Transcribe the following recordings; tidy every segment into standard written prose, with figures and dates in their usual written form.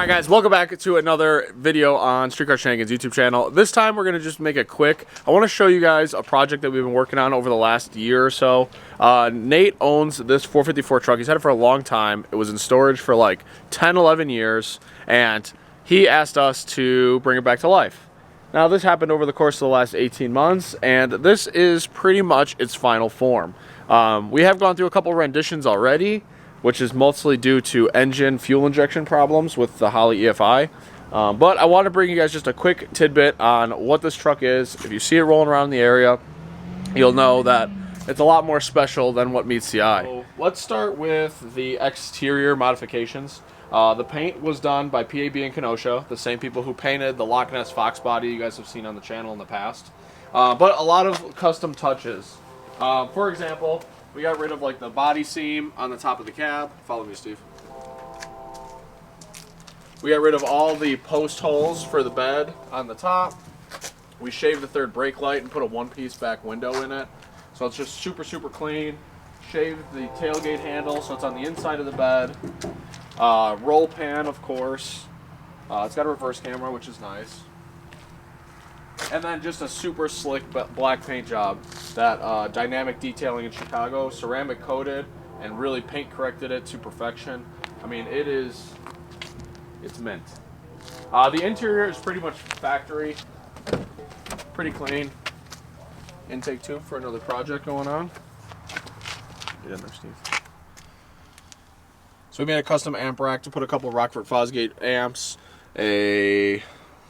Alright guys, welcome back to another video on Streetcar Shenanigans YouTube channel. This time we're going to just make it quick. I want to show you guys a project that we've been working on over the last year or so. Nate owns this 454 truck. He's had it for a long time. It was in storage for like 10, 11 years, and he asked us to bring it back to life. Now this happened over the course of the last 18 months, and this is pretty much its final form. We have gone through a couple renditions already, which is mostly due to engine fuel injection problems with the Holley EFI. But I want to bring you guys just a quick tidbit on what this truck is. If you see it rolling around the area, you'll know that it's a lot more special than what meets the eye. So let's start with the exterior modifications. The paint was done by PAB in Kenosha, the same people who painted the Loch Ness Fox body you guys have seen on the channel in the past. But a lot of custom touches. For example, we got rid of like the body seam on the top of the cab. Follow me, Steve. We got rid of all the post holes for the bed on the top. We shaved the third brake light and put a one-piece back window in it. So it's just super, super clean. Shaved the tailgate handle so it's on the inside of the bed. Roll pan, of course. It's got a reverse camera, which is nice. And then just a super slick black paint job. That dynamic detailing in Chicago, ceramic coated, and really paint corrected it to perfection. I mean, it's mint. The interior is pretty much factory, pretty clean. Intake tube for another project going on. Get in there, Steve. So we made a custom amp rack to put a couple Rockford Fosgate amps, a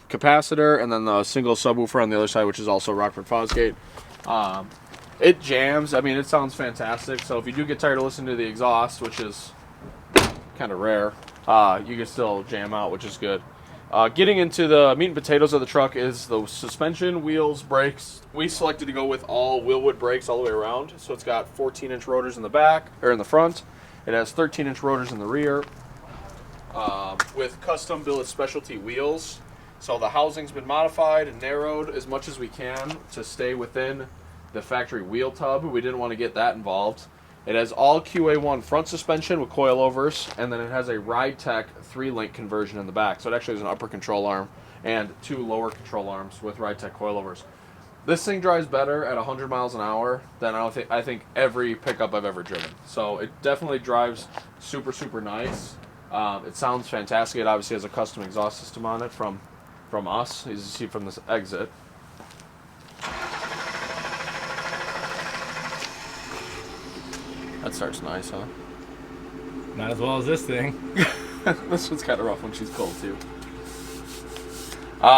capacitor, and then the single subwoofer on the other side, which is also Rockford Fosgate. It jams. I mean, it sounds fantastic. So if you do get tired of listening to the exhaust, which is kind of rare, you can still jam out, which is good. Getting into the meat and potatoes of the truck is the suspension, wheels, brakes. We selected to go with all Wilwood brakes all the way around. So it's got 14-inch rotors in the back, or in the front. It has 13-inch rotors in the rear, with custom Billet Specialty wheels. So the housing's been modified and narrowed as much as we can to stay within the factory wheel tub. We didn't want to get that involved. It has all QA1 front suspension with coilovers, and then it has a Ride Tech 3-link conversion in the back. So it actually has an upper control arm and 2 lower control arms with Ride Tech coilovers. This thing drives better at 100 miles an hour than I think every pickup I've ever driven. So it definitely drives super, super nice. It sounds fantastic. It obviously has a custom exhaust system on it from us, as you see from this exit. That starts nice, huh? Not as well as this thing. This one's kind of rough when she's cold too.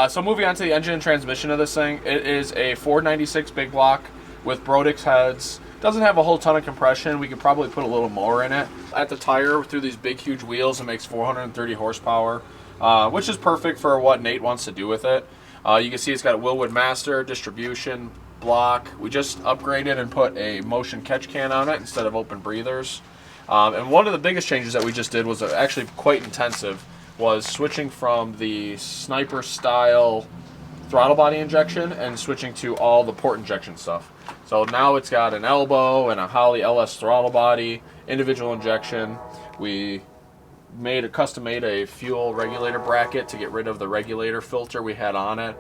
So moving on to the engine and transmission of this thing, it is a 496 big block with Brodix heads. Doesn't have a whole ton of compression. We could probably put a little more in it. At the tire, through these big, huge wheels, it makes 430 horsepower, which is perfect for what Nate wants to do with it. You can see it's got a Wilwood master, distribution, block. We just upgraded and put a motion catch can on it instead of open breathers. And one of the biggest changes that we just did was actually quite intensive, was switching from the sniper style throttle body injection and switching to all the port injection stuff. So now it's got an elbow and a Holley LS throttle body, individual injection. We custom made a fuel regulator bracket to get rid of the regulator filter we had on it.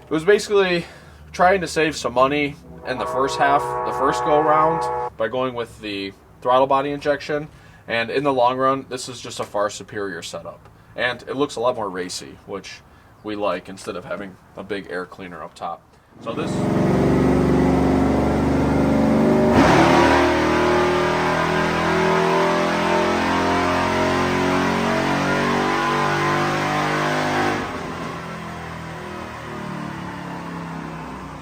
It was basically trying to save some money in the first go around by going with the throttle body injection, and in the long run this is just a far superior setup, and it looks a lot more racy, which we like, instead of having a big air cleaner up top. So this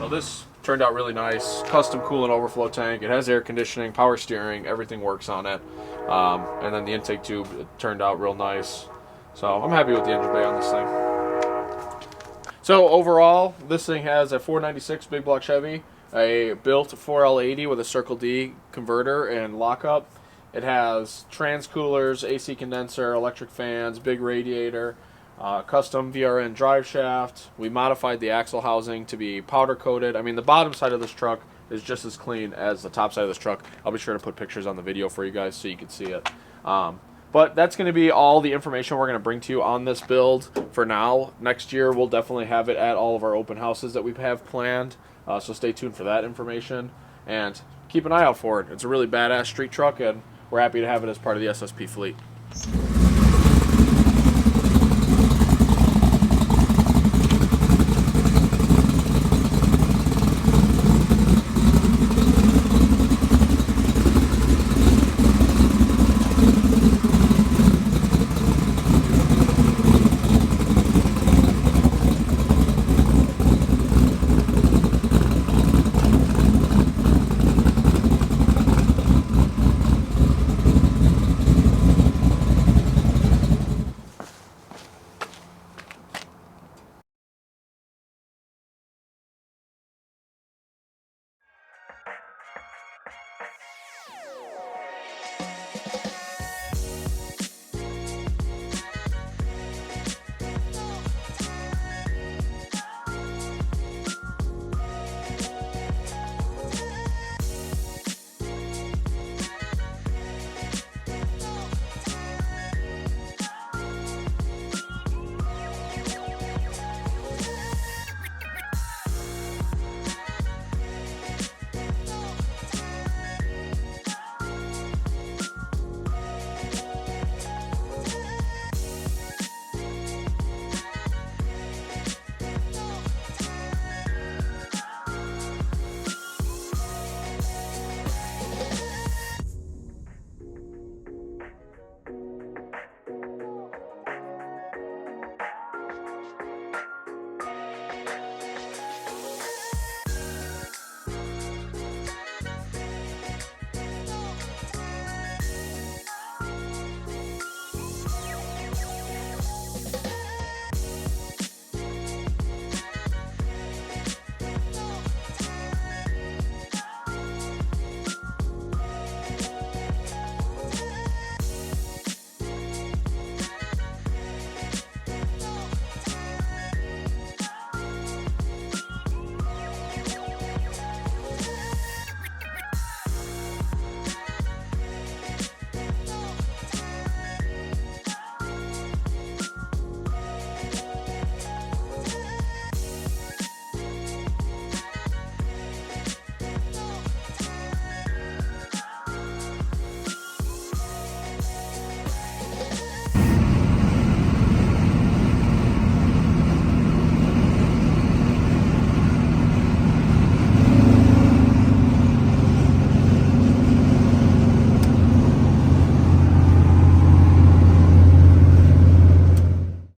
This turned out really nice. Custom coolant overflow tank. It has air conditioning, power steering, everything works on it. And then the intake tube, it turned out real nice. So I'm happy with the engine bay on this thing. So overall, this thing has a 496 big block Chevy, a built 4L80 with a Circle D converter and lockup. It has trans coolers, AC condenser, electric fans, big radiator, custom VRN drive shaft. We modified the axle housing to be powder coated. I mean, the bottom side of this truck is just as clean as the top side of this truck. I'll be sure to put pictures on the video for you guys so you can see it. But that's going to be all the information we're going to bring to you on this build for now. Next year, we'll definitely have it at all of our open houses that we have planned. So stay tuned for that information. And keep an eye out for it. It's a really badass street truck, and we're happy to have it as part of the SSP fleet.